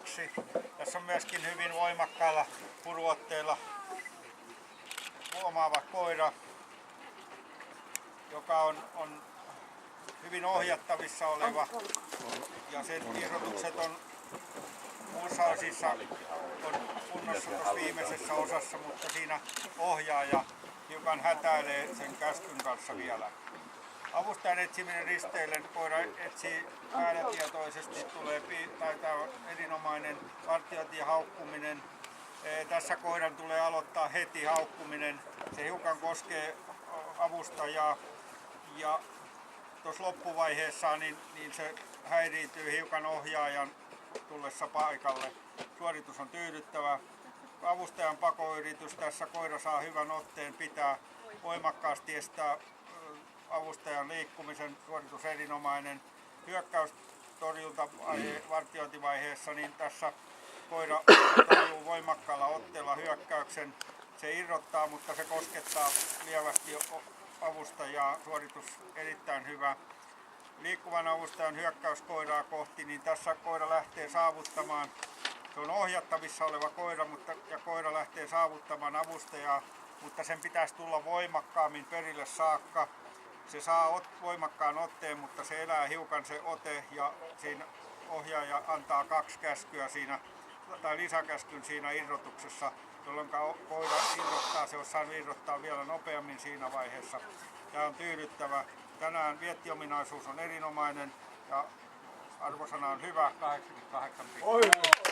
2. Tässä on myöskin hyvin voimakkaalla puruotteella huomaava koira, joka on hyvin ohjattavissa oleva ja sen irrotukset on muissa osissa on kunnossa tuossa viimeisessä osassa, mutta siinä ohjaaja hiukan hätäilee sen käskyn kanssa vielä. Avustajan etsiminen risteillen, koira etsii määrätietoisesti, tulee tämä erinomainen vartiointihaukkuminen. Tässä koiran tulee aloittaa heti haukkuminen. Se hiukan koskee avustajaa ja tuossa loppuvaiheessa niin se häiriintyy hiukan ohjaajan tullessa paikalle. Suoritus on tyydyttävä. Avustajan pakoyritys, tässä koira saa hyvän otteen, pitää voimakkaasti estää avustajan liikkumisen, suoritus erinomainen. Hyökkäystorjunta vartiointivaiheessa, niin tässä koira torjuu voimakkaalla otteella hyökkäyksen. Se irrottaa, mutta se koskettaa lievästi avustajaa, suoritus erittäin hyvä. Liikkuvan avustajan hyökkäyskoiraa kohti, niin tässä koira lähtee saavuttamaan, se on ohjattavissa oleva koira, ja koira lähtee saavuttamaan avustajaa, mutta sen pitäisi tulla voimakkaammin perille saakka. Se saa voimakkaan otteen, mutta se elää hiukan se ote ja siinä ohjaaja antaa 2 käskyä siinä, tai lisäkäskyn siinä irrotuksessa, jolloin koira irrottaa, se olisi saanut irrottaa vielä nopeammin siinä vaiheessa. Tämä on tyydyttävä. Tänään viettiominaisuus on erinomainen ja arvosana on hyvä, 88 pistettä.